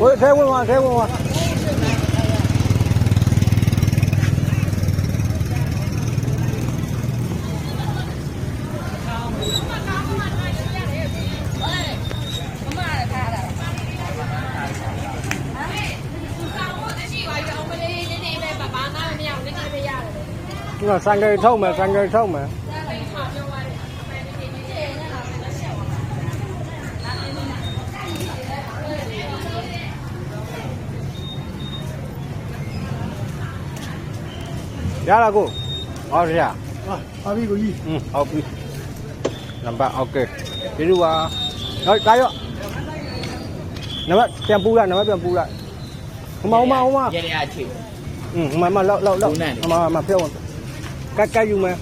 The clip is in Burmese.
ကိုထဲဝင်သွားထဲဝင်သွား那三个臭嘛，三个臭嘛。ရလားကိုဟောဆရာဟာပြီကိုကြီးဟုတ်ပြီနံပါတ်โอเคဒီလိုပါတော့ဒါရောနံပါတ်ပြန်ပူလိုက်နံပါတ်ပြန်ပူလိုက်ဟိုမှာရရအချစ်မလောက်မဖြုတ်ကတ်ယူမယ်